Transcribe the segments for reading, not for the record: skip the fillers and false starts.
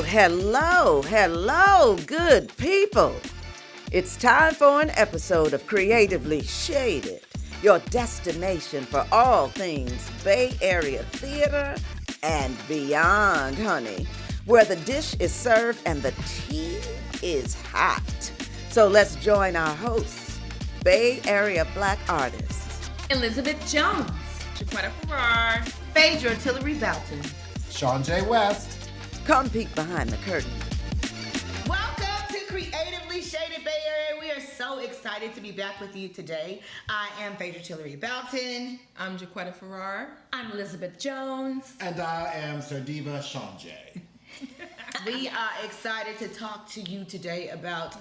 Hello, good people. It's time for an episode of Creatively Shaded, your destination for all things Bay Area theater and beyond, honey, where the dish is served and the tea is hot. So let's join our hosts, Bay Area Black artists, Elizabeth Jones, Jacquetta and Liz, Phaedra, Tillery-Boughton, ShawnJ West. Come peek behind the curtain. Welcome to Creatively Shaded Bay Area. We are so excited to be back with you today. I am Phaedra Tillery-Boughton. I'm Jacquetta and Liz. I'm Elizabeth Jones. And I am Sir Diva ShawnJ. We are excited to talk to you today about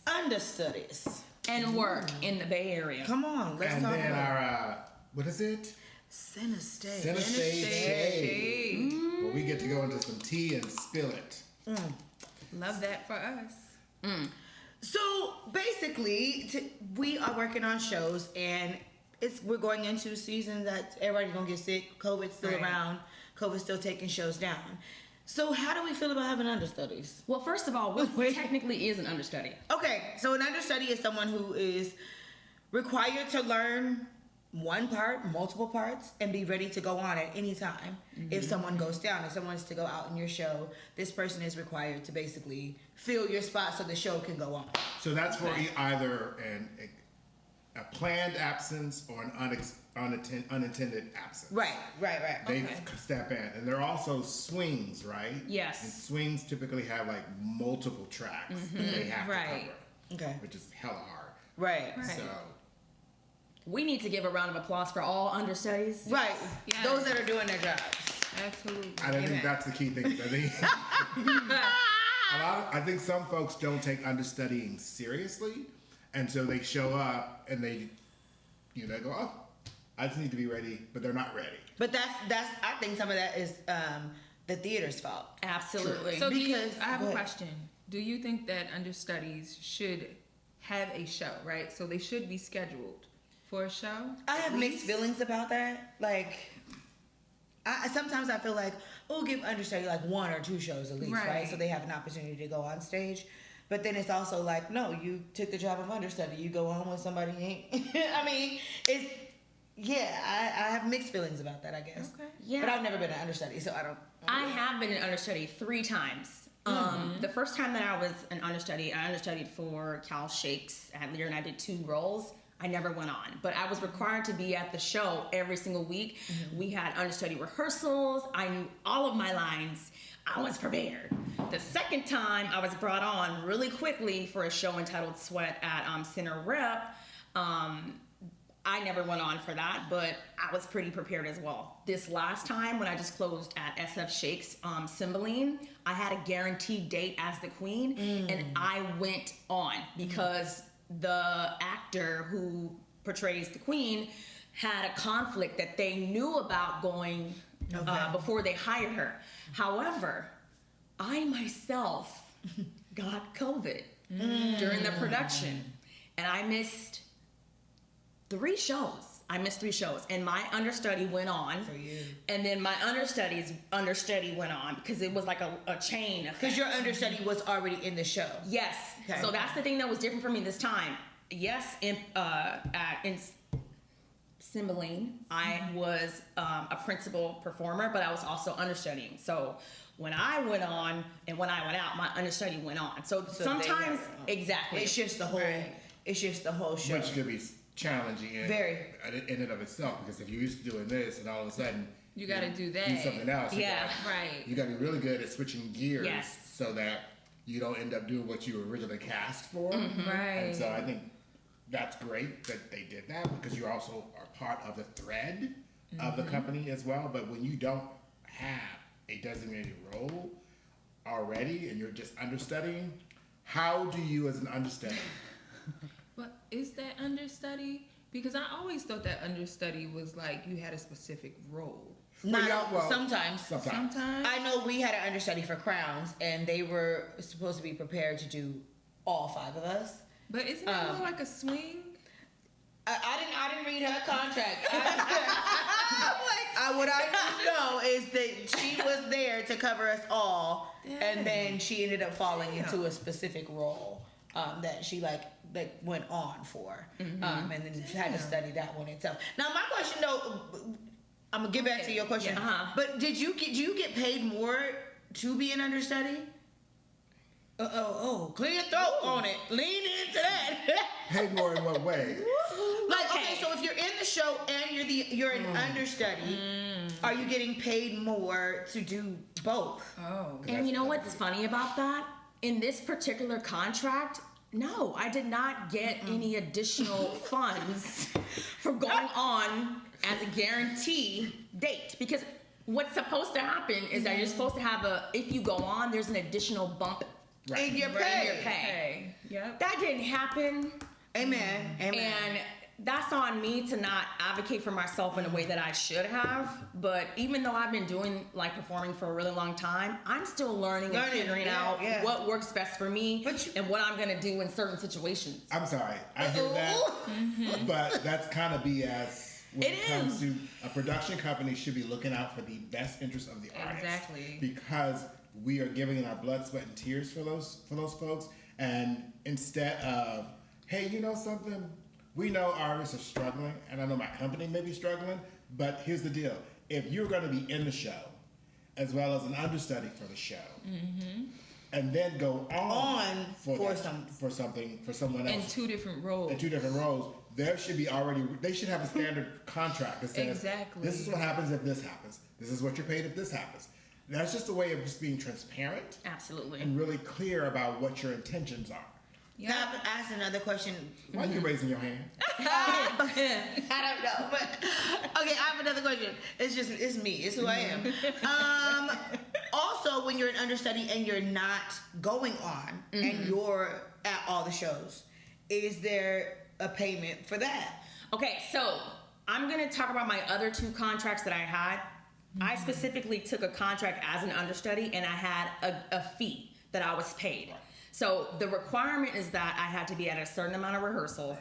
understudies. And work in the Bay Area. Come on, let's And talk then about our, what is it? Center Stage. Center Stage Shade. Where we get to go into some tea and spill it. Love that for us. So basically, we are working on shows, and we're going into a season that everybody's gonna get sick. COVID's still around. COVID's still taking shows down. So how do we feel about having understudies? Well, first of all, what technically is an understudy? Okay, so an understudy is someone who is required to learn one part, multiple parts, and be ready to go on at any time. If someone goes down, if someone is to go out in your show, this person is required to basically fill your spot so the show can go on. So that's for either a planned absence or an unintended absence. Right. They step in. And there are also swings, right? Yes. And swings typically have like multiple tracks that they have to cover. Okay. Which is hella hard. Right. So We need to give a round of applause for all understudies. Right. Yes. Those that are doing their jobs. Absolutely. I think that's the key thing. I think some folks don't take understudying seriously, and so they show up and they go, oh, I just need to be ready, but they're not ready. But that's I think some of that is the theater's fault. Absolutely. So Because- I have go a ahead. question. Do you think that understudies should have a show, right? So they should be scheduled for a show? I have mixed feelings about that. Like, sometimes I feel like, give understudy like one or two shows at least, right? So they have an opportunity to go on stage. But then it's also like, no, you took the job of understudy. You go on when somebody ain't. I mean, I have mixed feelings about that, I guess. Okay. Yeah. But I've never been an understudy, so I don't. I have been an understudy 3 times. The first time that I was an understudy, I understudied for Cal Shakes at Lear, and I did 2 roles. I never went on, but I was required to be at the show every single week. We had understudy rehearsals. I knew all of my lines. I was prepared. The second time I was brought on really quickly for a show entitled Sweat at Center Rep. I never went on for that, but I was pretty prepared as well. This last time when I just closed at SF Shakes Cymbeline, I had a guaranteed date as the queen, and I went on because the actor who portrays the queen had a conflict that they knew about going before they hired her. However, I myself got COVID during the production, and I missed 3 shows. And my understudy went on. For you. And then my understudy went on because it was like a chain effect. Because your understudy was already in the show. Yes. Okay. So that's the thing that was different for me this time. Yes, in Cymbeline, I was a principal performer, but I was also understudying. So when I went on and when I went out, my understudy went on. So sometimes, exactly. It's just the whole. Right. It's just the whole show. Which could be challenging in and of itself, because if you're used to doing this and all of a sudden You got to do that. do something else, Yeah. Right. you got to be really good at switching gears, Yes. so that you don't end up doing what you were originally cast for. Right. And so I think that's great that they did that, because you also are part of the thread of the company as well. But when you don't have a designated role already and you're just understudying, how do you as an understudy? But is that understudy? Because I always thought that understudy was like you had a specific role. Sometimes. Sometimes. I know we had an understudy for Crowns, and they were supposed to be prepared to do all 5 of us. But isn't that more like a swing? I didn't read her contract. I what I just know is that she was there to cover us all, and then she ended up falling into a specific role that she like went on for, and then had to study that one itself. Now, my question though, I'm gonna get back to your question, but do you get paid more to be an understudy? Clear your throat on it. Lean into that. Paid more in what way? Like, okay, so if you're in the show and you're an understudy, are you getting paid more to do both? Oh. And you know what's funny about that? In this particular contract, no, I did not get any additional funds for going on as a guarantee date, because what's supposed to happen is that you're supposed to have if you go on, there's an additional bump In your in pay. your pay. Yep. That didn't happen. Amen. And that's on me to not advocate for myself in a way that I should have. But even though I've been doing performing for a really long time, I'm still learning and figuring out what works best for me and what I'm gonna do in certain situations. I'm sorry, I hear that, but that's kind of BS. When it comes to a production company, should be looking out for the best interest of the artist. Exactly. Because we are giving our blood, sweat, and tears for those folks, and instead of, hey, you know something? We know artists are struggling, and I know my company may be struggling, but here's the deal. If you're going to be in the show, as well as an understudy for the show, and then go on for someone else. In two different roles. There should be they should have a standard contract that says, this is what happens if this happens. This is what you're paid if this happens. That's just a way of just being transparent. Absolutely. And really clear about what your intentions are. Can I ask another question? Why are you raising your hand? I don't know, but okay, I have another question. It's me. It's who I am. Also, when you're an understudy and you're not going on and you're at all the shows, is there a payment for that? Okay, so I'm gonna talk about my other two contracts that I had. I specifically took a contract as an understudy, and I had a fee that I was paid. So the requirement is that I had to be at a certain amount of rehearsals.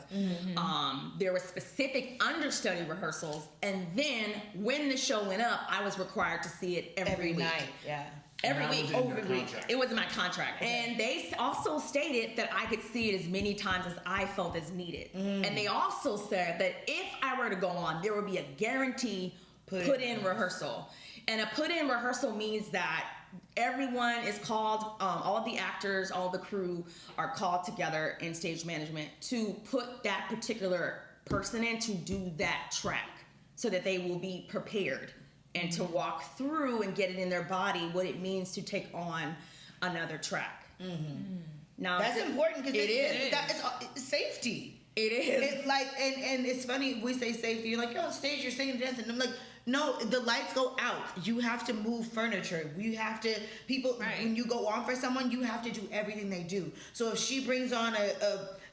There were specific understudy rehearsals, and then when the show went up, I was required to see it every week. Night. Yeah. Every week. Contract. It was in my contract. And they also stated that I could see it as many times as I felt as needed. And they also said that if I were to go on, there would be a guarantee put in rehearsal. And a put in rehearsal means that everyone is called, all of the actors, all of the crew are called together in stage management to put that particular person in to do that track so that they will be prepared and to walk through and get it in their body what it means to take on another track. Now That's important because it's safety. It is. It's like, and it's funny, we say safety, you're like, you're on stage, you're singing, dancing. I'm like, no, the lights go out. You have to move furniture. You have to, when you go on for someone, you have to do everything they do. So if she brings on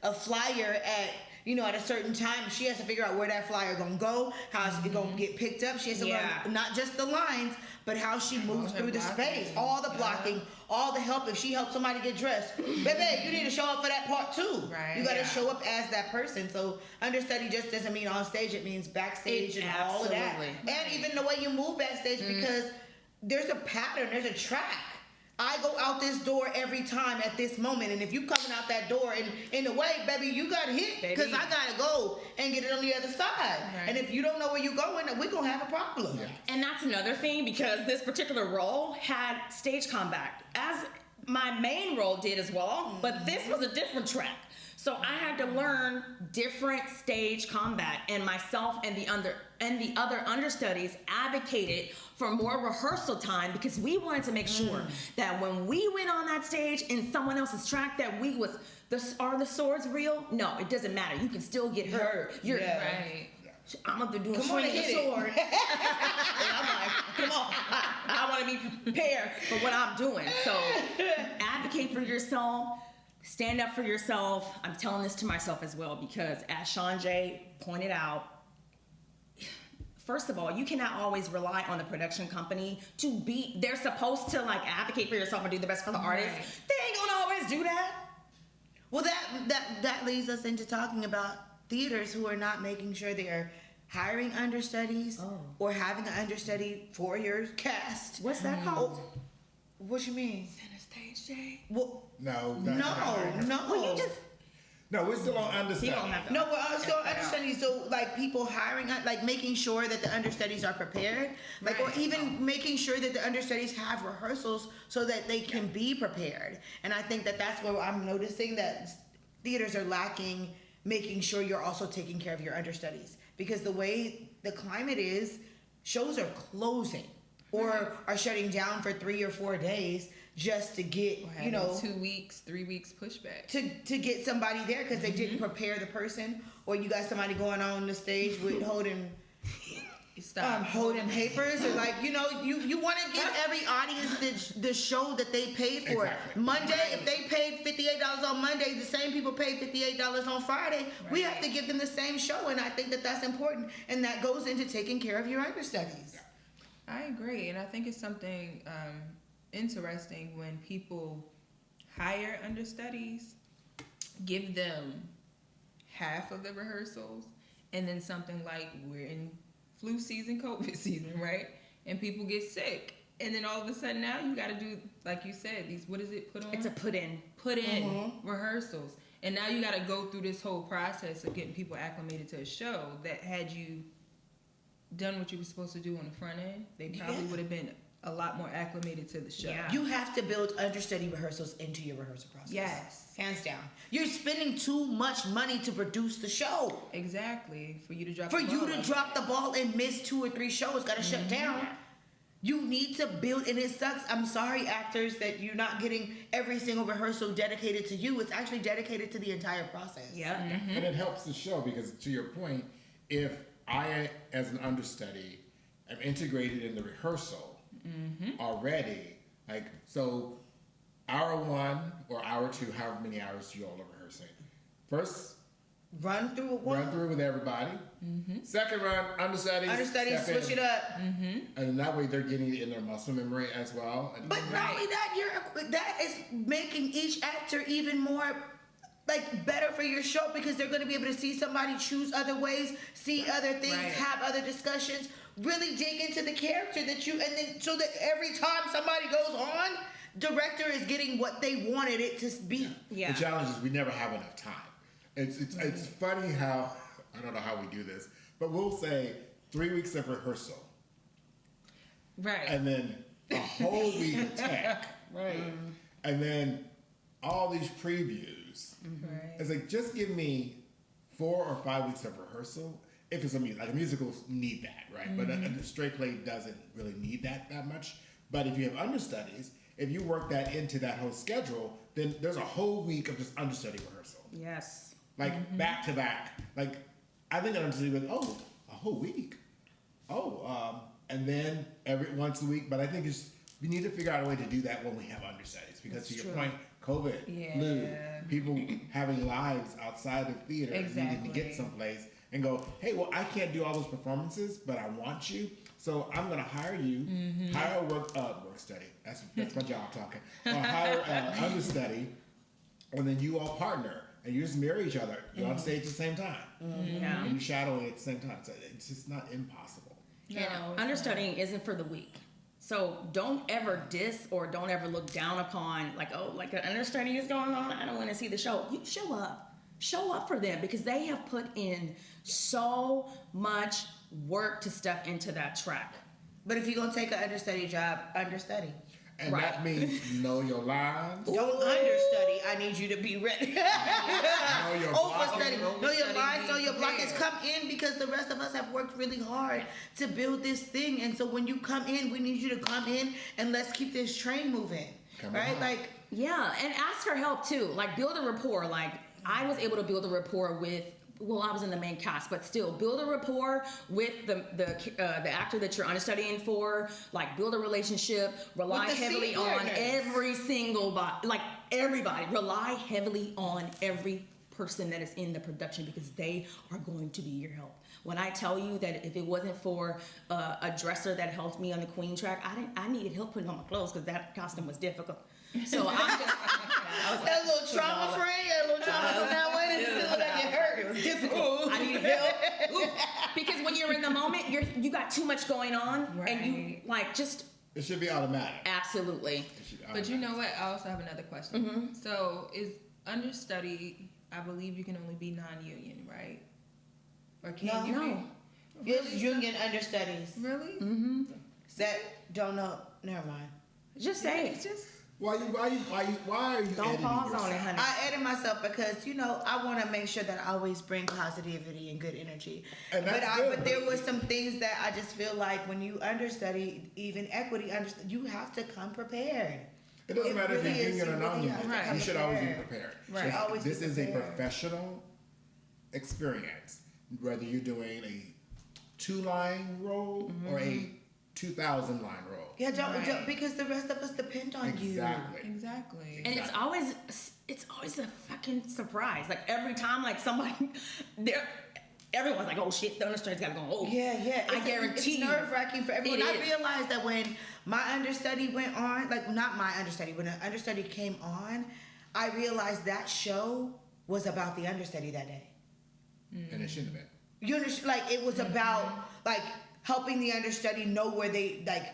a flyer at a certain time, she has to figure out where that flyer gonna go, how it's gonna get picked up. She has to learn not just the lines, but how she moves through the space, all the blocking, all the help. If she helps somebody get dressed, baby, you need to show up for that part too. Right. You gotta show up as that person. So understudy just doesn't mean on stage, it means backstage and all of that. And even the way you move backstage, because there's a pattern, there's a track. I go out this door every time at this moment, and if you coming out that door in a way, baby, you got hit because I gotta go and get it on the other side. Right. And if you don't know where you're going, we're gonna have a problem. Yeah. And that's another thing, because this particular role had stage combat, as my main role did as well, but this was a different track. So I had to learn different stage combat, and myself and the other understudies advocated for more rehearsal time, because we wanted to make sure that when we went on that stage in someone else's track, that are the swords real? No, it doesn't matter. You can still get hurt. Right. I'm up there doing swinging the sword. And I'm like, come on, I want to be prepared for what I'm doing. So advocate for yourself. Stand up for yourself. I'm telling this to myself as well, because as ShawnJ pointed out, first of all, you cannot always rely on the production company they're supposed to advocate for yourself and do the best for the artist. They ain't gonna always do that. Well, that leads us into talking about theaters who are not making sure they're hiring understudies or having an understudy for your cast. What's that called? What you mean? Center stage, Jay. Well, No. no. No, we're still on understudy. You don't have to. No, we're still understudies. So, like, people hiring, like, making sure that the understudies are prepared, like, or even making sure that the understudies have rehearsals so that they can be prepared. And I think that that's where I'm noticing that theaters are lacking, making sure you're also taking care of your understudies, because the way the climate is, shows are closing or are shutting down for 3 or 4 days just to get, 2 weeks, 3 weeks pushback. to get somebody there because they didn't prepare the person, or you got somebody going on the stage with holding papers, or like, you want to give every audience the show that they paid for. Exactly. Monday, if they paid $58 on Monday, the same people paid $58 on Friday. Right. We have to give them the same show, and I think that that's important, and that goes into taking care of your understudies. I agree, and I think it's something interesting when people hire understudies, give them half of the rehearsals, and then something like we're in flu season, COVID season, right? And people get sick, and then all of a sudden now you got to do, like you said, these, what is it, put on? It's a put in rehearsals, and now you got to go through this whole process of getting people acclimated to a show that had you done what you were supposed to do on the front end, they probably would have been a lot more acclimated to the show. Yeah. You have to build understudy rehearsals into your rehearsal process. Yes. Hands down. You're spending too much money to produce the show. Exactly. For you to drop the ball and miss 2 or 3 shows, gotta shut down. You need to build, and it sucks. I'm sorry, actors, that you're not getting every single rehearsal dedicated to you. It's actually dedicated to the entire process. Yeah. And it helps the show because, to your point, if I, as an understudy, am integrated in the rehearsal already, like, so hour 1 or hour 2, however many hours you all are rehearsing. First, run through with everybody. Second run, understudies, switch it up. And that way they're getting it in their muscle memory as well. And But not only that, that is making each actor even more better for your show, because they're going to be able to see somebody choose other ways, see other things, have other discussions, really dig into the character and then so that every time somebody goes on, director is getting what they wanted it to be. Yeah. The challenge is we never have enough time. It's funny how, I don't know how we do this, but we'll say 3 weeks of rehearsal. Right. And then a whole week of tech. Right. And then all these previews. Right. It's like, just give me 4 or 5 weeks of rehearsal. If it's a musical, like musicals need that, right? But a straight play doesn't really need that much. But if you have understudies, if you work that into that whole schedule, then there's a whole week of just understudy rehearsal. Yes. Like back to back. Like, I think an understudy would, a whole week. And then every once a week. But I think we need to figure out a way to do that when we have understudies. Because to your point, COVID, flu, people having lives outside of theater, needing to get someplace and go, hey, well, I can't do all those performances, but I want you, so I'm going to hire you, hire a work study. That's my job talking. Or hire an understudy, and then you all partner, and you just mirror each other. You're on stage at the same time. And you're shadowing at the same time. So it's just not impossible. Understudying isn't for the weak. So don't ever diss or don't ever look down upon, like an understudy is going on, I don't want to see the show. You show up. Show up for them, because they have put in so much work to step into that track. But if you're going to take an understudy job, understudy. And that means know your lines. Don't understudy. I need you to be ready. Know your Overstudy. Know your lines, know your blockers. Come in, because the rest of us have worked really hard to build this thing. And so when you come in, we need you to come in and let's keep this train moving. Right? And ask for help too. Build a rapport. I was able to build a rapport with, I was in the main cast, but still build a rapport with the actor that you're understudying for. Build a relationship. Rely heavily on every single everybody. Rely heavily on every person that is in the production, because they are going to be your help. When I tell you that if it wasn't for a dresser that helped me on the queen track, I needed help putting on my clothes because that costume was difficult. So I'm just that little trauma free, from that one, it still looked like it hurt. It was difficult. I needed help. ooh, because when you're in the moment, you got too much going on, and you like just. It should be automatic. Absolutely. But you know what? I also have another question. Mm-hmm. So is understudy? I believe you can only be non-union, right? Or can you No. be? It's union understudies. Really? Mm-hmm. That don't know. Never mind. Just say It's it. just. Why are you Don't editing pause yourself? on it, honey. I edit myself because I want to make sure that I always bring positivity and good energy. And that's good. But there were some things that I just feel like when you understudy, even equity understudy, you have to come prepared. It doesn't matter really if you're is. union or You really non-union. have to Right. come You should always be prepared. prepared. Right. So Always be this is a prepared. professional experience, whether you're doing a 2-line role or a 2,000-line role. Yeah, don't Right. because the rest of us depend on you. Exactly. Exactly. And it's always a fucking surprise. Like every time, like somebody, everyone's like, "Oh shit, the understudy's gotta go." Oh, Yeah. I guarantee it's you. nerve-wracking for everyone. It I is. realized that when my understudy went on, like not my understudy, when an understudy came on, I realized that show was about the understudy that day. And it shouldn't have been. You understand? Like it was about like helping the understudy know where they like.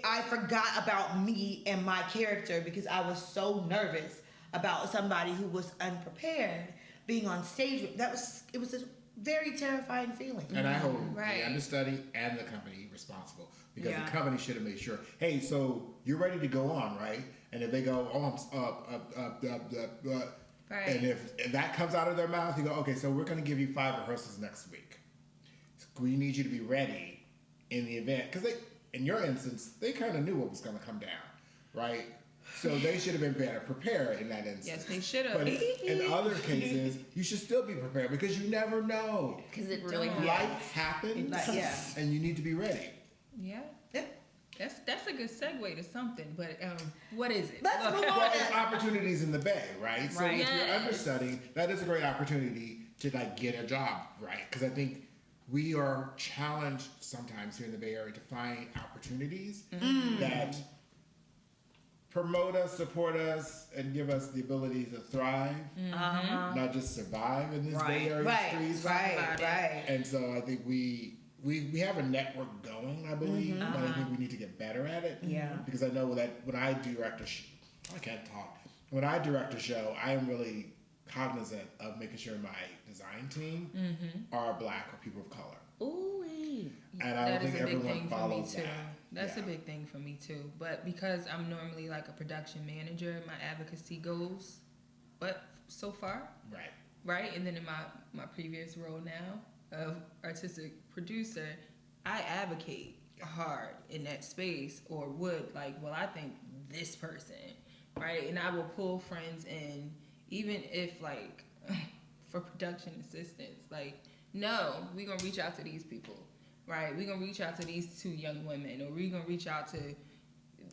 I forgot about me and my character because I was so nervous about somebody who was unprepared being on stage. It was a very terrifying feeling. And I hold Right. the understudy and the company responsible because Yeah. the company should have made sure, hey, so you're ready to go on, right? And if they go, oh, I'm Right. and if that comes out of their mouth, you go, okay, so we're going to give you 5 rehearsals next week. We need you to be ready in the event. Because in your instance, they kind of knew what was going to come down, right? So they should have been better prepared in that instance. Yes, they should have. But in other cases, you should still be prepared because you never know. because it really. Life happens, Yeah. and you need to be ready. Yeah. Yeah. That's a good segue to something. But what is it? Let's move on. Well, it's opportunities in the Bay, right? So Right. if you're Yes. understudying, that is a great opportunity to like get a job, right? Because I think we are challenged sometimes here in the Bay Area to find opportunities that promote us, support us, and give us the ability to thrive, not just survive in this Bay Area streets. Right. And so I think we have a network going, I believe, but I think we need to get better at it. Yeah. Because I know that when I direct I can't talk. When I direct a show, I am really cognizant of making sure my design team are Black or people of color. Ooh. And I don't That is think a big everyone thing for me follows too. that. That's Yeah. a big thing for me too. But because I'm normally like a production manager, my advocacy goes, but so far, right? And then in my previous role now of artistic producer, I advocate hard in that space, or would like, well, I think this person, right? And I will pull friends in, even if like for production assistance, like, no, we're gonna reach out to these people, right? We're gonna reach out to these 2 young women, or we're gonna reach out to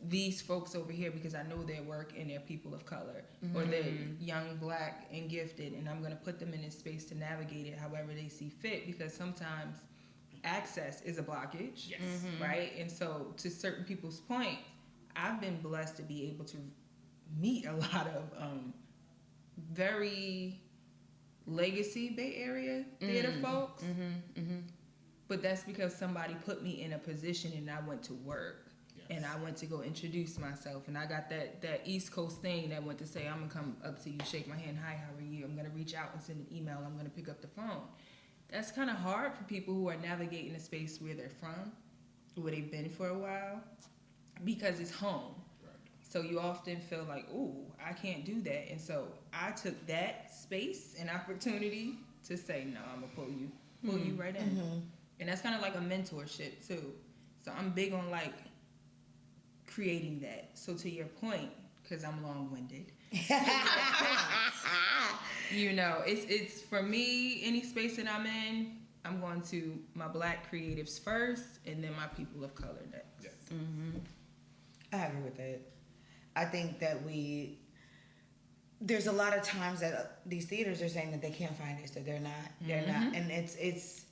these folks over here because I know their work and they're people of color, or they're young, Black, and gifted, and I'm gonna put them in this space to navigate it however they see fit, because sometimes access is a blockage, Yes. right? And so to certain people's point, I've been blessed to be able to meet a lot of very legacy Bay Area theater folks, but that's because somebody put me in a position and I went to work. And I went to go introduce myself, and I got that East Coast thing that went to say, I'm gonna come up to you, shake my hand, hi, how are you? I'm gonna reach out and send an email, I'm gonna pick up the phone. That's kind of hard for people who are navigating a space where they're from, where they've been for a while, because it's home. So you often feel like, ooh, I can't do that. And so I took that space and opportunity to say, no, I'm gonna pull you right in. And that's kind of like a mentorship too. So I'm big on like creating that. So to your point, because I'm long-winded, you know, it's for me, any space that I'm in, I'm going to my Black creatives first, and then my people of color next. Yes. I agree with that. I think that there's a lot of times that these theaters are saying that they can't find it, so they're not, and it's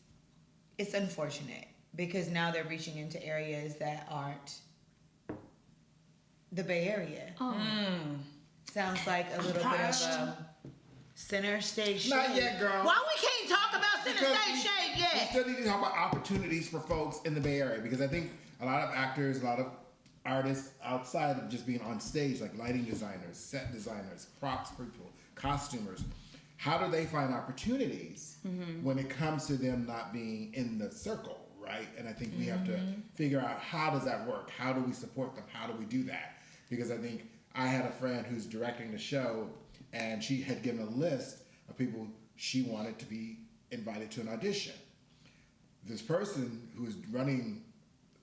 unfortunate because now they're reaching into areas that aren't the Bay Area. Sounds like a little bit of Center Stage Shade. Not yet, girl. Why we can't talk about Center Stage Shade We yet? still need to talk about opportunities for folks in the Bay Area, because I think a lot of actors, a lot of artists outside of just being on stage, like lighting designers, set designers, props people, costumers, how do they find opportunities when it comes to them not being in the circle, right? And I think we have to figure out, how does that work? How do we support them? How do we do that? Because I think I had a friend who's directing the show, and she had given a list of people she wanted to be invited to an audition. This person who was running,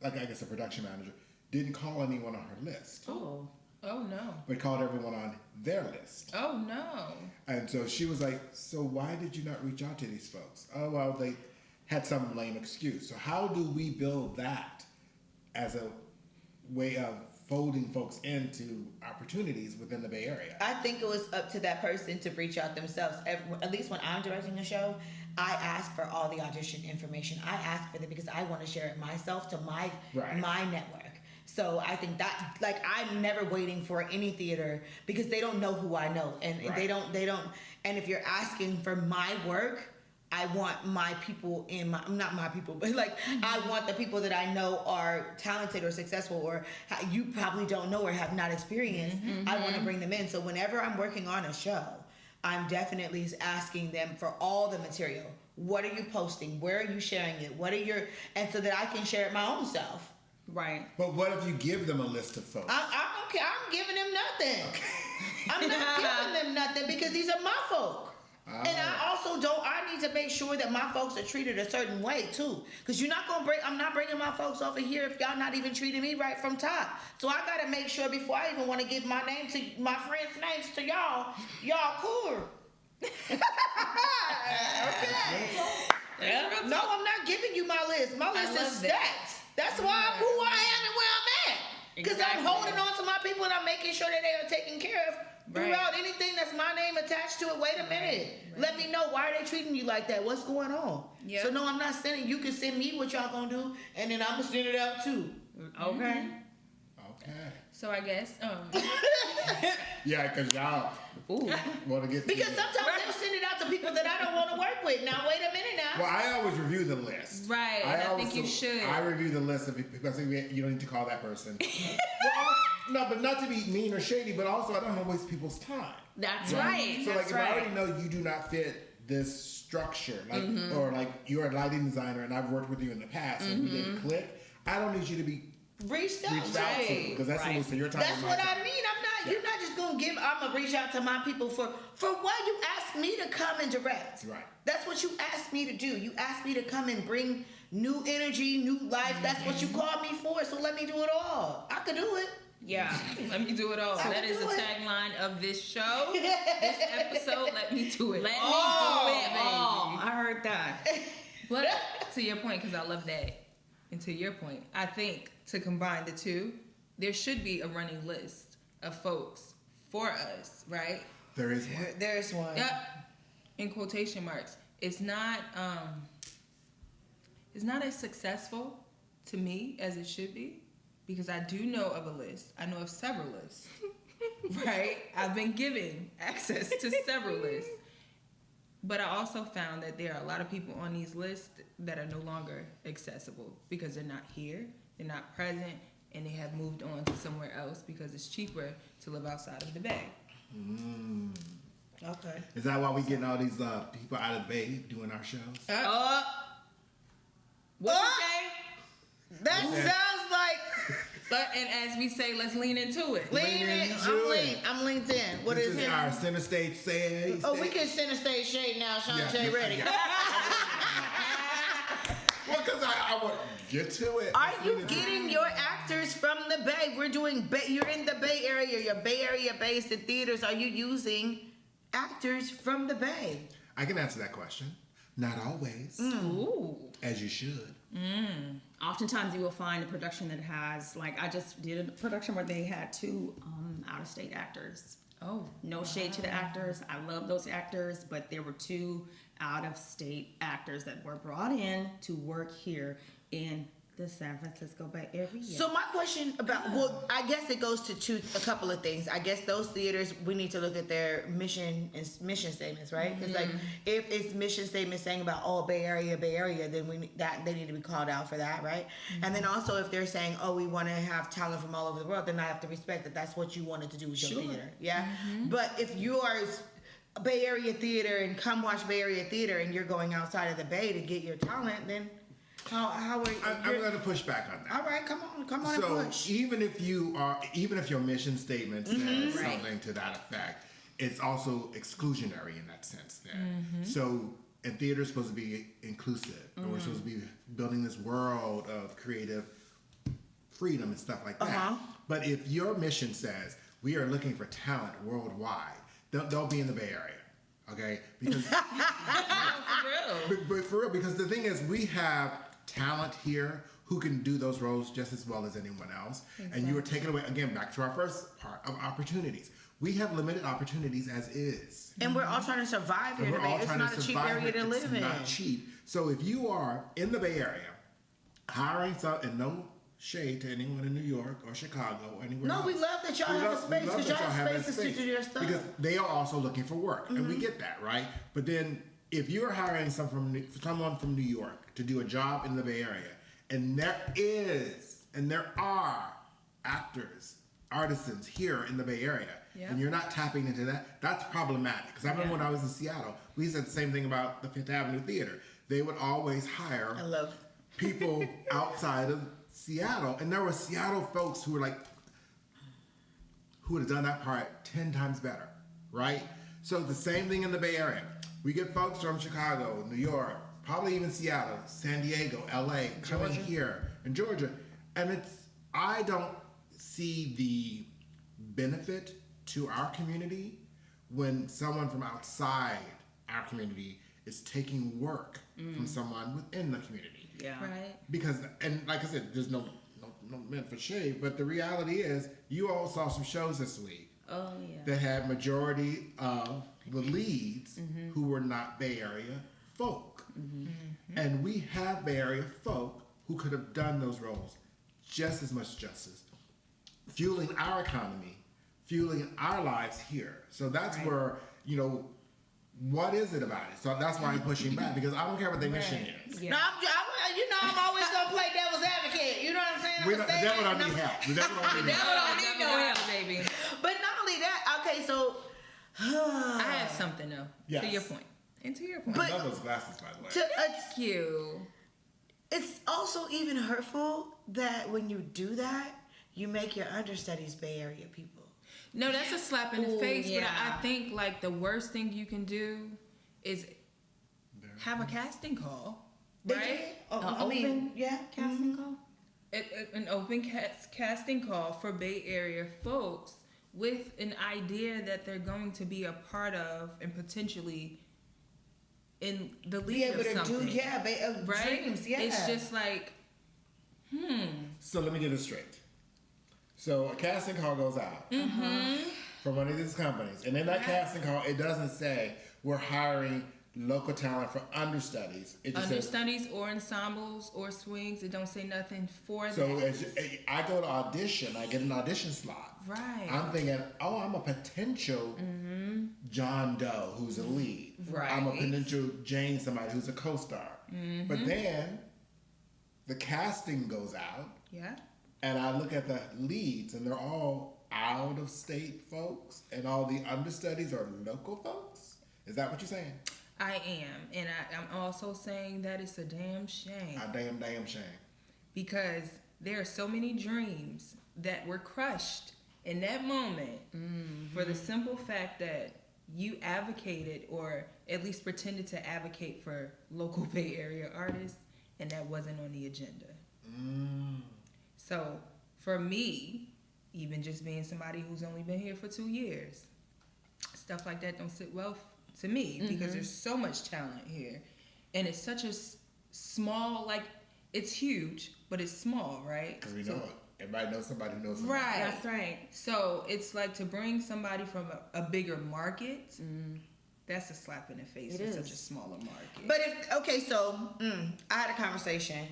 like, I guess a production manager, didn't call anyone on her list. Oh no. But called everyone on their list. Oh no. And so she was like, so why did you not reach out to these folks? Oh, well, they had some lame excuse. So how do we build that as a way of folding folks into opportunities within the Bay Area? I think it was up to that person to reach out themselves. At least when I'm directing a show, I ask for all the audition information. I ask for them because I want to share it myself to my network. So I think that, like, I'm never waiting for any theater because they don't know who I know, and they don't. And if you're asking for my work, I want my people not my people, but like I want the people that I know are talented or successful or you probably don't know or have not experienced. I want to bring them in. So whenever I'm working on a show, I'm definitely asking them for all the material. What are you posting? Where are you sharing it? And so that I can share it my own self. Right. But what if you give them a list of folks? I'm giving them nothing. I'm not giving them nothing because these are my folk. And I need to make sure that my folks are treated a certain way too. Because I'm not bringing my folks over here if y'all not even treating me right from top. So I gotta make sure before I even want to give my name to my friends' names to y'all cool. Okay. No, I'm not giving you my list. My list is stacked. That's why I'm who I am and where I'm at. Because I'm holding on to my people and I'm making sure that they are taken care of throughout anything that's my name attached to it. Wait a minute. Let me know, why are they treating you like that? What's going on? Yep. So no, I'm not sending. You can send me what y'all gonna do, and then I'm gonna send it out too. Okay. Okay. So I guess Yeah, because y'all want to get because sometimes they'll send it out to people that I don't want to work with. Now wait a minute now. Well, I always review the list. Right, I think you should. I review the list of people. I think you don't need to call that person. No, but not to be mean or shady, but also I don't want to waste people's time. That's right. So That's if I already know you do not fit this structure, or like you're a lighting designer and I've worked with you in the past and we didn't click, I don't need you to be reached out to because that's a waste of your time. That's what I mean. You're not just gonna give. I'm gonna reach out to my people for what you asked me to come and direct. Right. That's what you asked me to do. You asked me to come and bring new energy, new life. That's what you called me for. So let me do it all. I could do it. Yeah, let me do it all. That is the tagline of this show, this episode. Let me do it. Let me do it all. I heard that. But to your point, because I love that, and to your point, I think to combine the two, there should be a running list of folks for us, right? There is one. There's one. Yep. In quotation marks. It's not as successful to me as it should be. Because I do know of a list. I know of several lists, right? I've been given access to several lists. But I also found that there are a lot of people on these lists that are no longer accessible because they're not here, they're not present, and they have moved on to somewhere else because it's cheaper to live outside of the Bay. Okay. Is that why we getting all these people out of the Bay doing our shows? What you say? That sounds like. But and as we say, let's lean into it. I'm linked in. What this is it? Our center stage say. Oh, we can center stage shade now. ShawnJ ready. Yeah. Well, because I want to get to it. Are you getting your actors from the Bay? We're doing you're in the Bay Area. You're Bay Area based in theaters. Are you using actors from the Bay? I can answer that question. Not always. Ooh. As you should. Oftentimes you will find a production that has, like, I just did a production where they had 2 out-of-state actors. Oh. No shade to the actors. I love those actors, but there were 2 out-of-state actors that were brought in to work here in The San Francisco Bay Area. So my question about, well, I guess it goes to a couple of things. I guess those theaters, we need to look at their mission statements, right? Because like if it's mission statement saying about Bay Area, then they need to be called out for that, right? And then also if they're saying, we want to have talent from all over the world, then I have to respect that that's what you wanted to do with your theater, yeah. But if you are a Bay Area theater and come watch Bay Area theater and you're going outside of the Bay to get your talent, then how are you? I'm going to push back on that. All right, come on So and push. even if your mission statement says something to that effect, it's also exclusionary in that sense. Then, so and theater is supposed to be inclusive, and we're supposed to be building this world of creative freedom and stuff like that. But if your mission says we are looking for talent worldwide, don't be in the Bay Area. Okay, because but for real, because the thing is, we have talent here who can do those roles just as well as anyone else. Exactly. And you are taking away, again, back to our first part of opportunities. We have limited opportunities as is. And we're all trying to survive here. It's not a cheap area to live in. It's not cheap. So if you are in the Bay Area, hiring some, and no shade to anyone in New York or Chicago or anywhere else. No, we love that y'all have a space because y'all have spaces to do your stuff. Because they are also looking for work, and we get that, right? But then if you're hiring someone from New York to do a job in the Bay Area, and there are actors, artisans here in the Bay Area, and you're not tapping into that, that's problematic. Because I remember when I was in Seattle, we said the same thing about the Fifth Avenue Theater. They would always hire people outside of Seattle, and there were Seattle folks who would have done that part 10 times better, right? So the same thing in the Bay Area. We get folks from Chicago, New York, probably even Seattle, San Diego, LA, coming here, and Georgia. And I don't see the benefit to our community when someone from outside our community is taking work from someone within the community. Yeah. Right. Because, and like I said, there's no meant for shade, but the reality is, you all saw some shows this week that had majority of the leads who were not Bay Area folk. And we have Bay Area folk who could have done those roles just as much justice, fueling our economy, fueling our lives here. So that's where, what is it about it? So that's why I'm pushing back, because I don't care what their mission is. Yeah. No, I'm always going to play devil's advocate. You know what I'm saying? The devil don't need help. The devil don't need no help, baby. But not only that, okay, so... I have something, though, to your point. And to your point. I love those glasses, by the way. Thank you. It's also even hurtful that when you do that, you make your understudies Bay Area people. No, that's a slap in the face. Yeah. But I think the worst thing you can do is have a casting call, right? Casting call. An open casting call for Bay Area folks with an idea that they're going to be a part of and potentially in the lead of something. Right? Dreams, yeah. It's just So let me get this straight. So a casting call goes out from one of these companies, and in that casting call, it doesn't say we're hiring local talent for understudies. It just understudies says, or ensembles or swings. It don't say nothing for that. So I go to audition, I get an audition slot. Right. I'm thinking, I'm a potential John Doe who's a lead. Right. I'm a potential Jane somebody who's a co-star. But then the casting goes out. Yeah. And I look at the leads, and they're all out-of-state folks, and all the understudies are local folks? Is that what you're saying? I am. And I'm also saying that it's a damn shame. A damn shame. Because there are so many dreams that were crushed in that moment for the simple fact that you advocated, or at least pretended to advocate for local Bay Area artists, and that wasn't on the agenda. So for me, even just being somebody who's only been here for 2 years, stuff like that don't sit well to me because there's so much talent here, and it's such a small, it's huge, but it's small, right? Because we know it. Everybody knows somebody knows somebody. Right. That's right. So it's to bring somebody from a bigger market. That's a slap in the face for such a smaller market. But I had a conversation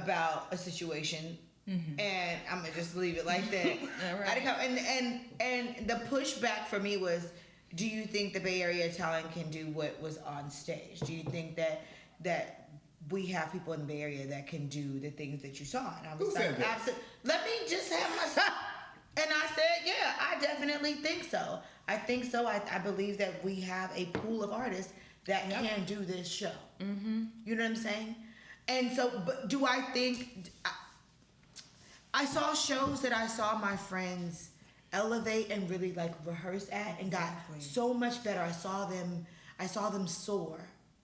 about a situation, and I'm gonna just leave it like that. All right. I didn't come, and the pushback for me was, do you think the Bay Area talent can do what was on stage? Do you think that we have people in the Bay Area that can do the things that you saw? And I was Who said that? let me just have my. And I said, yeah, I definitely think so. I think so. I believe that we have a pool of artists that can do this show. You know what I'm saying? And so, but do I think... I saw shows that I saw my friends elevate and really like rehearse at and got so much better. I saw them soar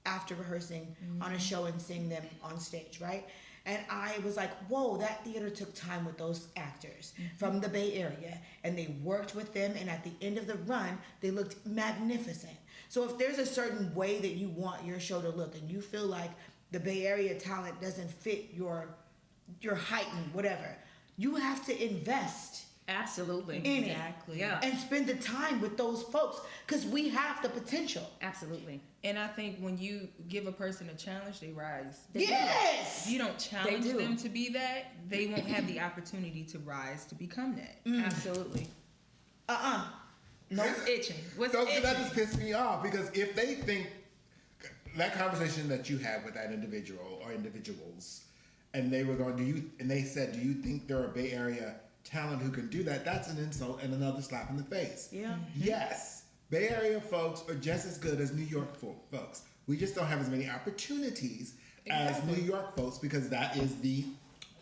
after rehearsing on a show and seeing them on stage, right? And I was like, whoa, that theater took time with those actors from the Bay Area, and they worked with them, and at the end of the run, they looked magnificent. So if there's a certain way that you want your show to look, and you feel like the Bay Area talent doesn't fit your height and whatever, you have to invest Absolutely. in Exactly. Yeah. it and spend the time with those folks, because we have the potential. Absolutely. And I think when you give a person a challenge, they rise. Yes! If you don't challenge do. them to be that, they won't have the opportunity to rise to become that. Absolutely. No. What's itching? What's So itching? that just pissed me off, because if they think that conversation that you had with that individual or individuals, and they were going, and they said, do you think there are Bay Area talent who can do that? That's an insult and another slap in the face. Yeah. Yes, Bay Area folks are just as good as New York folks. We just don't have as many opportunities as New York folks, because that is the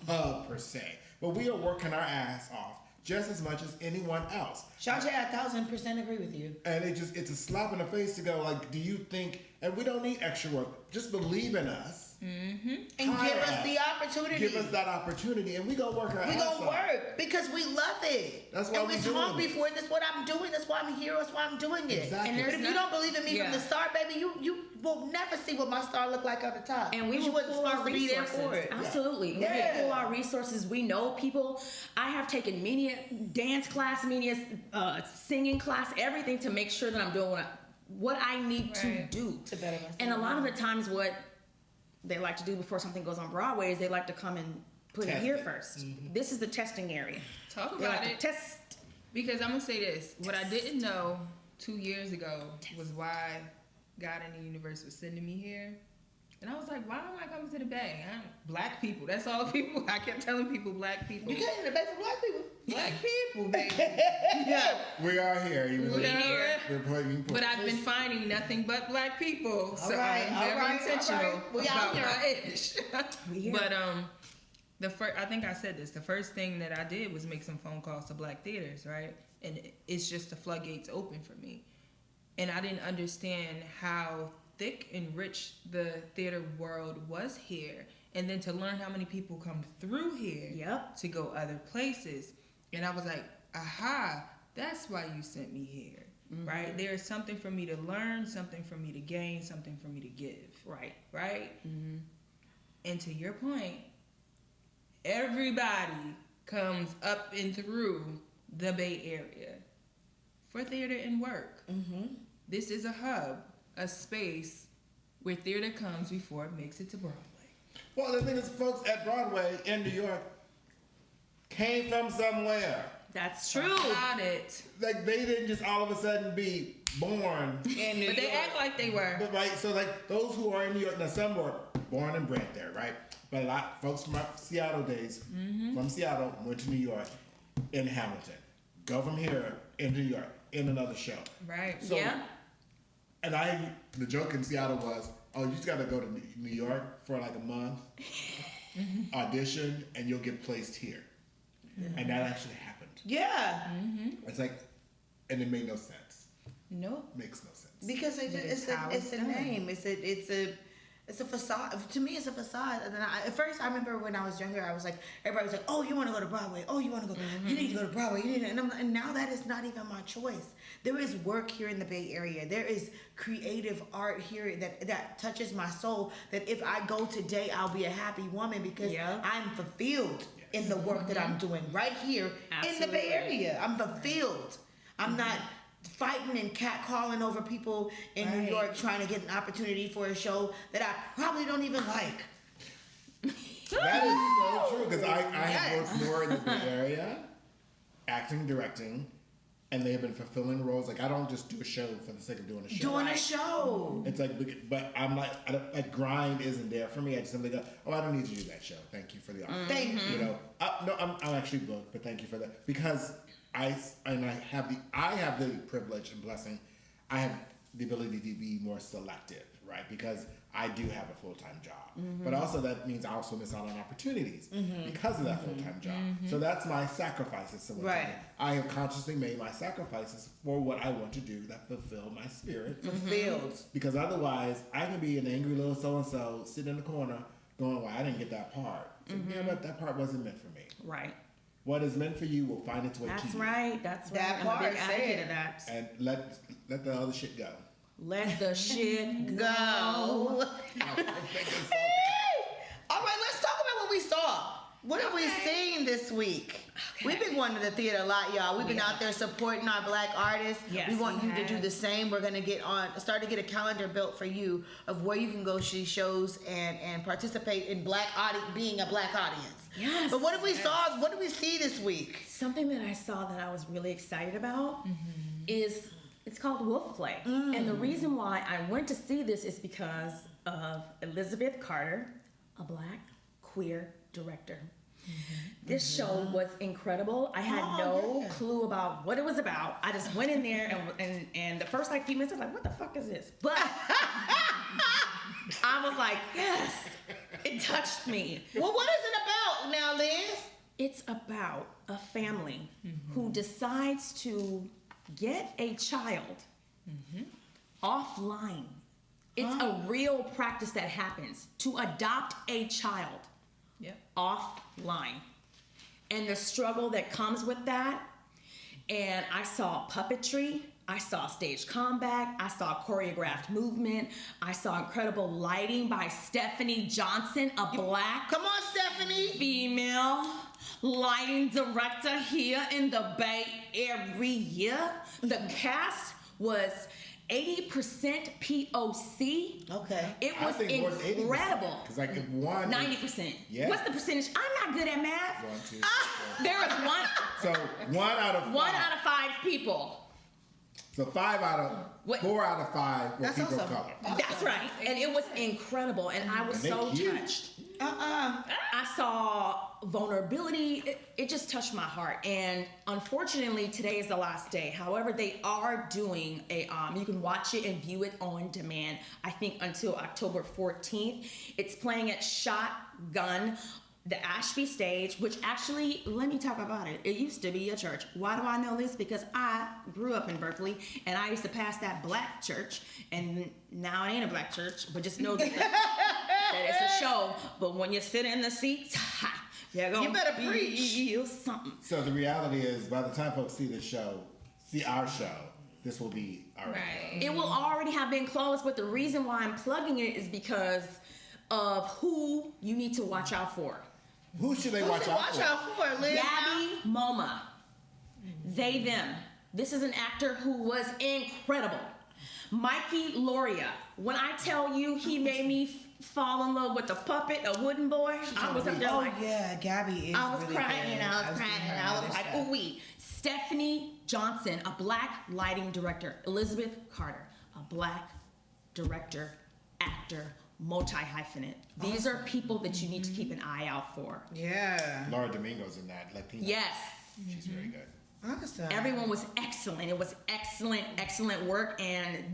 hub per se. But we are working our ass off just as much as anyone else. ShawnJ, I 1000% agree with you. And it's a slap in the face to go like, do you think, and we don't need extra work, just believe in us. And Hire give us the opportunity. Give us that opportunity, and we gonna work our We ass gonna off. work because we love it. That's why and we we doing talked it. before. That's what I'm doing. That's why I'm here. That's why I'm doing it. Exactly. And But if you don't believe in me from the start, baby, you will never see what my star look like on the top. And we You will wasn't pull our supposed to be there resources. for it. Absolutely. We Yeah. can pull our resources. We know people. I have taken media dance class, media singing class, everything to make sure that I'm doing what I need to do. To better myself. And a lot of the times what they like to do before something goes on Broadway is they like to come and put it Test here it. first. This is the testing area. Talk They about like it. to test. Because I'm gonna say this: what I didn't know 2 years ago was why God and the universe was sending me here. And I was like, why am I coming to the Bay? Black people. That's all the people. I kept telling people, black people. You came to the best for black people. Black people, baby. Yeah. We are here, even though We're here. we're playing. But I've been finding nothing but black people, so right, I'm very all right. intentional We out about here. my ish. We here. But I think I said this. The first thing that I did was make some phone calls to black theaters, right? And it's just the floodgates open for me, and I didn't understand how thick and rich the theater world was here, and then to learn how many people come through here Yep. to go other places, and I was like, aha, that's why you sent me here. Right? There's something for me to learn, something for me to gain, something for me to give. Right. Right? And to your point, everybody comes up and through the Bay Area for theater and work. This is a hub, a space where theater comes before it makes it to Broadway. Well, the thing is, folks at Broadway in New York came from somewhere. That's true. Got it. Like, they didn't just all of a sudden be born In New But they York. act like they were. But right, so like those who are in New York, now some were born and bred there, right? But a lot folks from our Seattle days, from Seattle, went to New York in Hamilton. Go from here in New York in another show. Right. So, Yeah. and the joke in Seattle was, oh, you just got to go to New York for like a month, audition, and you'll get placed here. And that actually happened. Yeah. It's like, and it made no sense. Nope. Makes no sense. Because it's how a it's done. name. It's a facade. To me, it's a facade. And then at first, I remember when I was younger, I was like, everybody was like, "Oh, you want to go to Broadway? Oh, you want to go? You need to go to Broadway. You need to." And now that is not even my choice. There is work here in the Bay Area. There is creative art here that touches my soul. That if I go today, I'll be a happy woman because Yeah. I'm fulfilled in the work that I'm doing right here in the Bay Absolutely. Area. I'm fulfilled. I'm not fighting and catcalling over people in New Right. York trying to get an opportunity for a show that I probably don't even like. That is so true, because I have worked more in the Bay Area, acting, directing, and they have been fulfilling roles. Like, I don't just do a show for the sake of doing a show. Doing a show. It's like, but I'm like, like grind isn't there for me. I just simply go, oh, I don't need to do that show. Thank you for the offer. Thank you. You know, no, I'm actually booked, but thank you for that, because I have the privilege and blessing. I have the ability to be more selective, right? Because I do have a full-time job. But also that means I also miss out on opportunities because of that full-time job. So that's my sacrifices. Right. I have consciously made my sacrifices for what I want to do that fulfill my spirit. Fulfilled. Because otherwise, I can be an angry little so-and-so sitting in the corner going, well, I didn't get that part. So, yeah, but that part wasn't meant for me. Right. What is meant for you will find its way to you. That's right. That's right. That I'm a part, big say advocate it. of that. And let the other shit go. Let the shit Go. All right, let's talk about what we saw. What have we seen this week? Okay. We've been going to the theater a lot, y'all. We've been out there supporting our Black artists. Yes, we want we you to do have. the same. We're gonna start to get a calendar built for you of where you can go see shows and participate in being a Black audience. Yes. But what have we saw? What did we see this week? Something that I saw that I was really excited about is it's called Wolf Play. And the reason why I went to see this is because of Elizabeth Carter, a Black queer director. This show was incredible. I had no clue about what it was about. I just went in there and the first few minutes I was like, what the fuck is this? But I was like, yes, it touched me. Well, what is it about now, Liz? It's about a family who decides to get a child offline. It's a real practice that happens to adopt a child offline. And the struggle that comes with that. And I saw puppetry. I saw stage combat. I saw choreographed movement. I saw incredible lighting by Stephanie Johnson, a Black Come on, Stephanie. female lighting director here in the Bay Area. The cast was 80% POC. Okay. It was incredible. Because like if one 90%. Yeah. What's the percentage? I'm not good at math. 1, 2, 3, 4. There was one So 1 out of 5. 1 out of 5 people. So 5 out of What? 4 out of 5 were That's people of awesome. color. That's right. And it was incredible. And I was And they so cute. touched. Uh-uh. I saw vulnerability. It just touched my heart. And unfortunately, today is the last day. However, they are doing you can watch it and view it on demand, I think until October 14th. It's playing at Shotgun, the Ashby stage, which actually, let me talk about it. It used to be a church. Why do I know this? Because I grew up in Berkeley and I used to pass that Black church, and now it ain't a Black church, but just know that that it's a show. But when you sit in the seats, you're gonna You better preach. feel something. So the reality is, by the time folks see our show, this will be our Right. It will already have been closed, but the reason why I'm plugging it is because of who you need to watch out for. Who should they watch out for? Watch out for, Liz. Gabby Moma. They, them. This is an actor who was incredible. Mikey Loria. When I tell you he made me fall in love with a puppet, a wooden boy, I was up there like, yeah, Gabby is I was really crying good. and I was I've crying seen her and I in was other like, stuff. ooh wee. Stephanie Johnson, a Black lighting director. Elizabeth Carter, a Black director, actor, multi-hyphenate. These are people that you need to keep an eye out for. Yeah. Laura Domingo's in that. Latina. Yes. She's very good. Awesome. Everyone was excellent. It was excellent work. And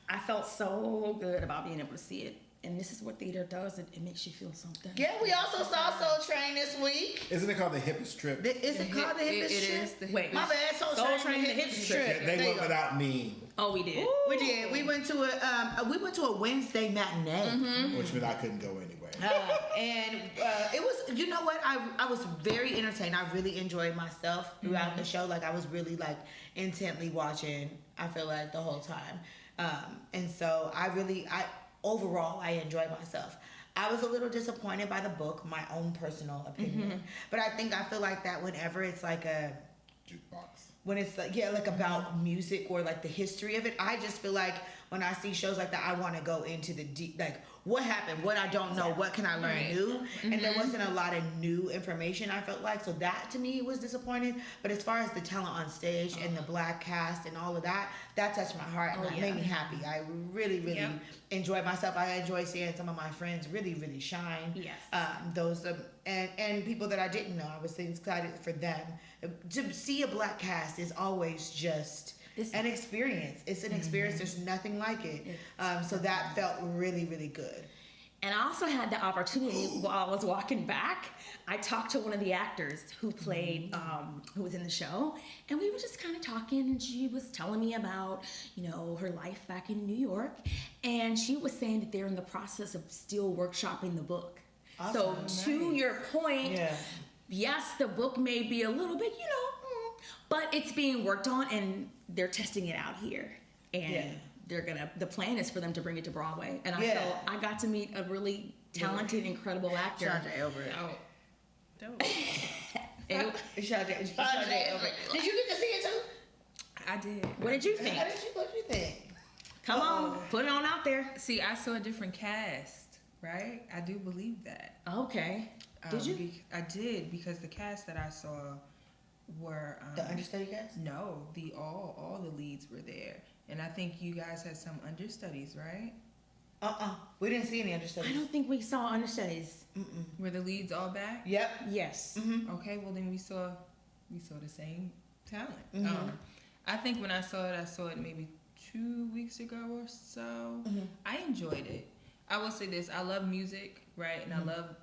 I felt so good about being able to see it. And this is what theater does. It makes you feel something. Yeah, we also saw Soul Train this week. Isn't it called the Hippest Trip? Is it called the It Hippest is Trip? the Wait, My bad, Soul Train, the Hippest Trip. They There you went go. without me, Oh, we did. We did. We went to a Wednesday matinee. which meant I couldn't go anywhere. And it was, you know what? I was very entertained. I really enjoyed myself throughout the show. Like I was really like intently watching. I feel like the whole time. And so overall I enjoyed myself. I was a little disappointed by the book, my own personal opinion. But I feel like that whenever it's like Jukebox. when it's like like about music or like the history of it, I just feel like when I see shows like that, I want to go into the deep, like what happened, what I don't know, what can I learn new, and there wasn't a lot of new information, I felt like, so that to me was disappointing. But as far as the talent on stage and the black cast and all of that, that touched my heart and that made me happy. I really enjoyed myself. I enjoyed seeing some of my friends really shine. Yes. And people that I didn't know, I was excited for them. To see a black cast is always just an experience. It's an experience. There's nothing like it. So that felt really good. And I also had the opportunity while I was walking back, I talked to one of the actors who played, who was in the show, and we were just kind of talking, and she was telling me about, her life back in New York, and she was saying that they're in the process of still workshopping the book. Awesome. So to your point, yes, the book may be a little bit, but it's being worked on, and they're testing it out here, and the plan is for them to bring it to Broadway. And I got to meet a really talented, incredible actor. ShawnJ over it. Dope. ShawnJ over it. Did you get to see it too? I did. What did you think? What did you think? Come on, put it on out there. See, I saw a different cast, right? I do believe that. Okay. Did you? I did, because the cast that I saw were The understudy cast? No, all the leads were there, and I think you guys had some understudies, right? We didn't see any understudies. I don't think we saw understudies. Were the leads all back? Yep. Yes. Okay, well then we saw the same talent. I think when I saw it maybe 2 weeks ago or so. I enjoyed it. I will say this: I love music, right, and I love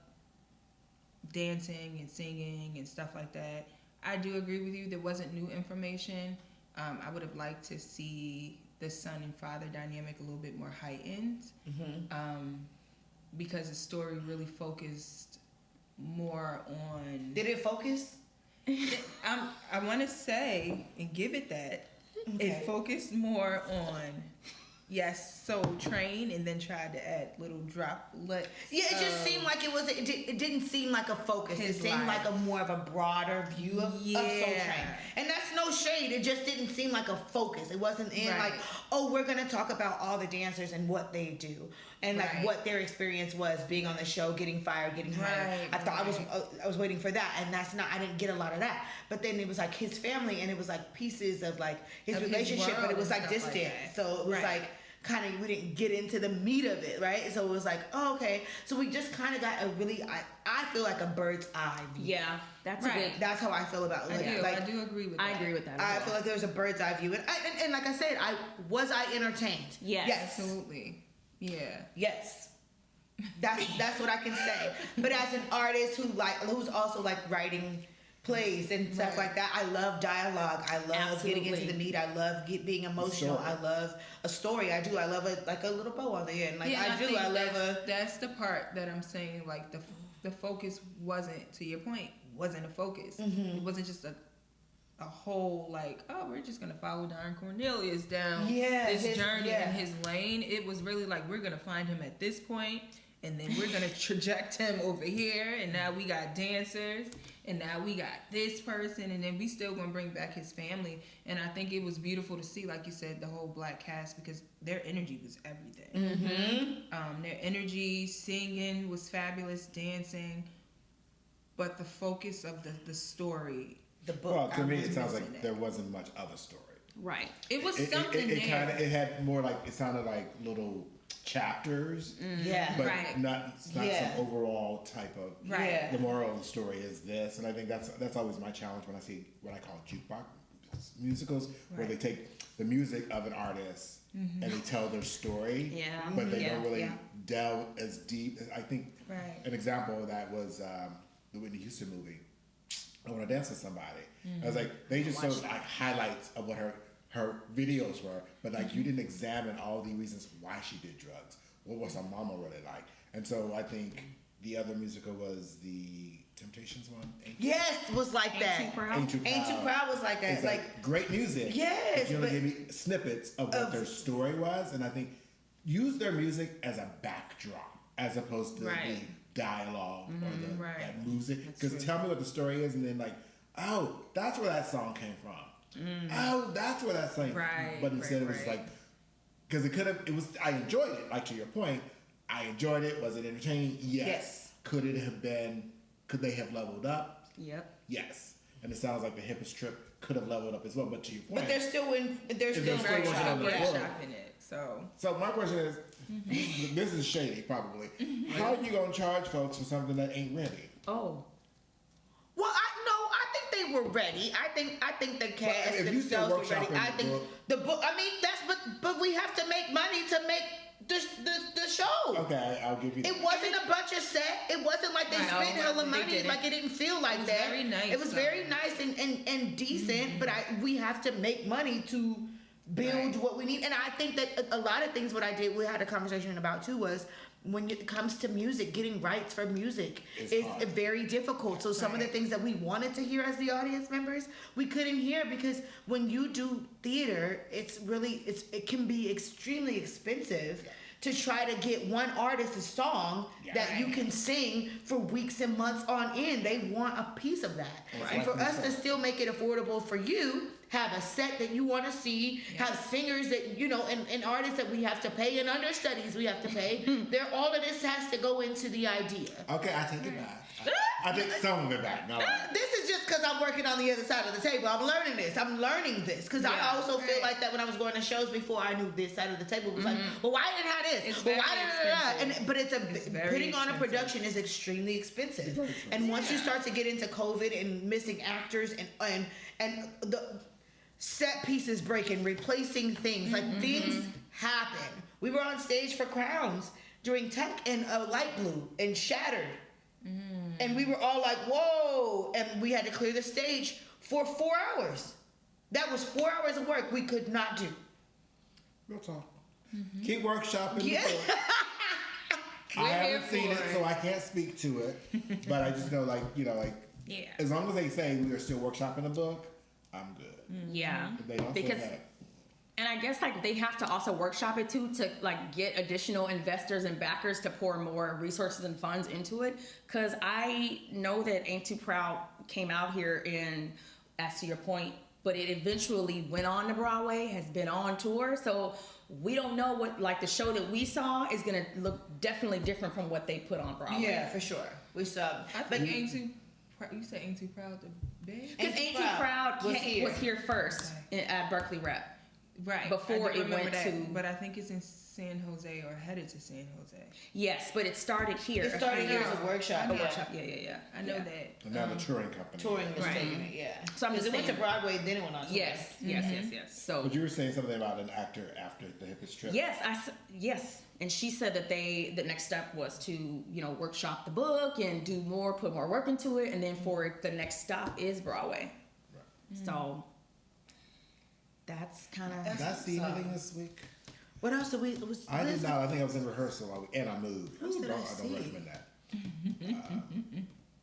dancing and singing and stuff like that. I do agree with you. There wasn't new information. I would have liked to see the son and father dynamic a little bit more heightened, because the story really focused more on. Did it focus? I want to say and give it that. Okay. It focused more on. Yes, Soul Train, and then tried to add little droplets. Yeah, it just seemed like it didn't seem like a focus. It seemed like a more of a broader view of Soul Train. And that's no shade. It just didn't seem like a focus. It wasn't in like, oh, we're going to talk about all the dancers and what they do. And like what their experience was being on the show, getting fired, getting hired. I thought I was waiting for that, and I didn't get a lot of that. But then it was like his family, and it was like pieces of like his relationship, but it was like distant. Like so it was like kind of, we didn't get into the meat of it, right? So it was like, oh, okay. So we just kind of got a really, I feel like a bird's eye view. Yeah, that's a good. That's how I feel about it. I do agree with that. I agree with that. I feel like there was a bird's eye view, and like I said, was I entertained? Yes. Absolutely. Yeah. Yes. That's what I can say. But as an artist who's also like writing plays and stuff like that, I love dialogue. I love getting into the meat. I love being emotional. I love a story. I do. I love a little bow on the end. Like I love That's the part that I'm saying. Like the focus wasn't, to your point, wasn't a focus. It wasn't just a whole like, oh, we're just gonna follow Don Cornelius down this journey in his lane. It was really like, we're gonna find him at this point, and then we're gonna traject him over here, and now we got dancers, and now we got this person, and then we still gonna bring back his family. And I think it was beautiful to see, like you said, the whole black cast, because their energy was everything. Their energy, singing was fabulous, dancing, but the focus of the story. the book. Well, to me, it sounds like there wasn't much other story. Right. It was something it there. It had more like, it sounded like little chapters. Yeah. But Right. not some overall type of, Right. the moral of the story is this. And I think that's always my challenge when I see what I call jukebox musicals, where they take the music of an artist and they tell their story, but they don't really delve as deep. I think an example of that was the Whitney Houston movie, I Want to Dance with Somebody. I was like, they just showed like highlights of what her videos were, but like you didn't examine all the reasons why she did drugs. What was her mama really like? And so I think the other musical was the Temptations one. Yes, was like that. Ain't Too Proud. Ain't Too Proud was like that. It's like great music. Yes, but you only but- gave me snippets of what their story was, and I think use their music as a backdrop as opposed to the dialogue or the that music. Because tell me what the story is, and then like, oh, that's where that song came from. Oh, that's where that song. Right, But instead it was like, because it was. I enjoyed it, like to your point, I enjoyed it. Was it entertaining? Yes. Yes. Could it have been? Could they have leveled up? Yep. Yes. And it sounds like the Hippest trip could have leveled up as well. But to your point, But they're still in. They're still still working on the book. workshopping it. So my question is, this is shady, probably. How are you gonna charge folks for something that ain't ready? Oh. Well, I think they were ready. I think the cast if you still themselves were ready. workshopping I think the book. I mean, but we have to make money to make the show. Okay, I'll give you that. It wasn't a budget set. It wasn't like they I know, spent hella they money. didn't. Like it didn't feel like was that. very nice, It was though. very nice and decent. But we have to make money to build Right. what we need. And I think that a lot of things what I did, we had a conversation about too, was when it comes to music, getting rights for music is hard. very difficult. So some of the things that we wanted to hear as the audience members, we couldn't hear because when you do theater, it can be extremely expensive to try to get one artist's song that you can sing for weeks and months on end. They want a piece of that. And for us to still make it affordable for you, have a set that you want to see, have singers that, and artists that we have to pay, and understudies we have to pay. All of this has to go into the idea. Okay, I take it back. I take some of it back. No. This is just because I'm working on the other side of the table. I'm learning this because I also feel like that when I was going to shows before, I knew this side of the table was like, well, why didn't have this? It's Well, very why didn't But It's very putting on a expensive. production is extremely expensive. And once you start to get into COVID and missing actors and the set pieces breaking, replacing things, like things happen. We were on stage for Crowns during Tech and Light Blue and Shattered. And we were all like, whoa. And we had to clear the stage for 4 hours. That was 4 hours of work we could not do. Real talk. Keep workshopping. Yeah. the book. I haven't seen it, so I can't speak to it. But I just know, Yeah. as long as they say we are still workshopping the book, I'm good. Yeah. If they don't Because say that. And I guess they have to also workshop it too to get additional investors and backers to pour more resources and funds into it. Cause I know that Ain't Too Proud came out here as to your point, but it eventually went on to Broadway, has been on tour. So we don't know what the show that we saw is gonna look definitely different from what they put on Broadway. Yeah, for sure. We saw. I think you said Ain't Too Proud to beg? Because Ain't Too Proud was here first at Berkeley Rep. Right. Before I do it remember went that, to. But I think it's in San Jose or headed to San Jose. Yes, but it started here. It started here as a workshop. Yeah. I know that. And now the touring company. Touring was taking it, yeah. So I'm Because just it went to saying- Broadway, then it went on tour. Yes. So But you were saying something about an actor after the Hippest trip. yes, and she said that the next step was to workshop the book and do more, put more work into it, and then the next stop is Broadway. Right. So that's kind of. Did I see anything this week? What else did we? I did not. I think I was in rehearsal and I moved. What else did I don't see? recommend that.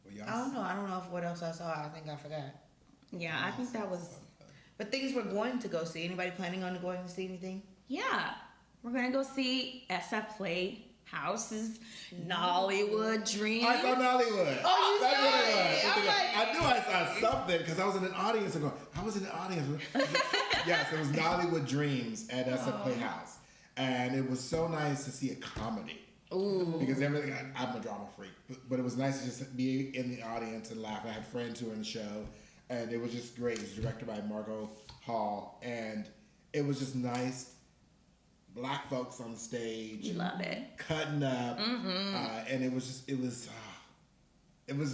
Well, y'all I don't know. I don't know what else I saw. I think I forgot. Yeah, I think that was. But things we're going to go see. Anybody planning on going to see anything? Yeah, we're gonna go see SF Playhouse's Nollywood Dreams. I saw Nollywood. Oh, you That's saw what it. was. I'm like- I knew I saw something because I was in an audience. I was in the audience. Yes, it was Nollywood Dreams at SF Playhouse. And it was so nice to see a comedy. Ooh. Because everything, I'm a drama freak. But it was nice to just be in the audience and laugh. I had friends who were in the show. And it was just great. It was directed by Margo Hall. And it was just nice. Black folks on stage. Love it. Cutting up. And it was just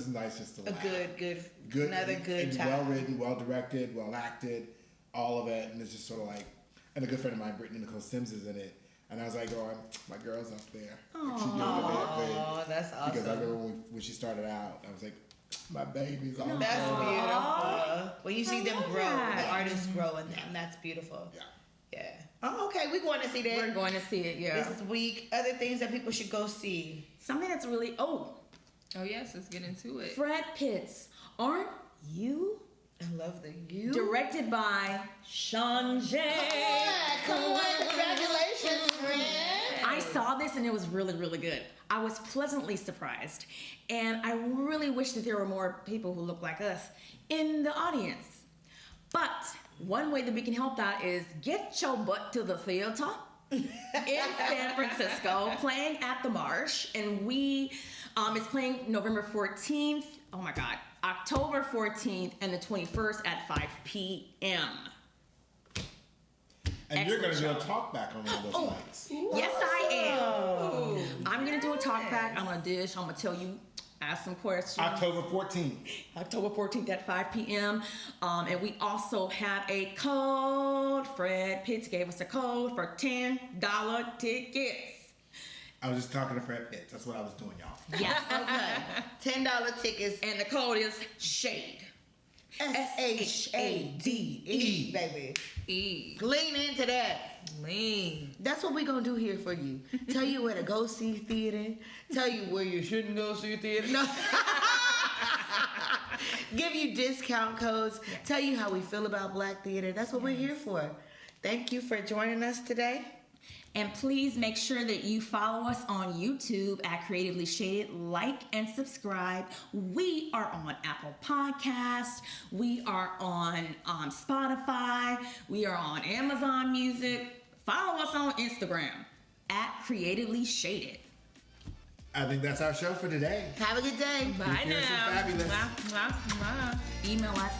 nice just to A laugh. good, another good and time. well written, well directed, well acted, all of it, and it's just sort of like, and a good friend of mine, Brittany Nicole Sims, is in it, and I was like, my girl's up there. Like, she's doing a bad thing. Oh, that's awesome. Because I remember when she started out, I was like, my baby's on. That's beautiful. When you see them grow, that. the artists grow in them, that's beautiful. Yeah. Oh, okay. We're going to see that We're going to see it. Yeah. this week. Other things that people should go see. Something that's really Oh yes, let's get into it. Fred Pitts, aren't you? I love the you. Directed by ShawnJ. Come on, congratulations, friend. I saw this and it was really, really good. I was pleasantly surprised. And I really wish that there were more people who look like us in the audience. But one way that we can help that is get your butt to the theater in San Francisco, playing at the Marsh, and we it's playing November 14th. Oh my God, October 14th and the 21st at 5 p.m. And you're going to do a Excellent talk back on one of those nights. Yes, I am. I'm gonna do a talk back. I'm gonna dish. I'm gonna tell you, ask some questions. October 14th. October 14th at 5 p.m. And we also have a code. Fred Pitts gave us a code for $10 tickets. I was just talking to Fred Pitts. That's what I was doing, y'all. Yes. Okay. $10 tickets. And the code is SHADE. SHADE, baby. E. Lean into that. Lean. That's what we're gonna do here for you. Tell you where to go see theater. Tell you where you shouldn't go see theater. No. Give you discount codes. Tell you how we feel about Black theater. That's what we're here for. Thank you for joining us today. And please make sure that you follow us on YouTube at Creatively Shaded. Like and subscribe. We are on Apple Podcasts. We are on Spotify. We are on Amazon Music. Follow us on Instagram at Creatively Shaded. I think that's our show for today. Have a good day. Bye You're so now. fabulous. Mwah, mwah, mwah. Email us.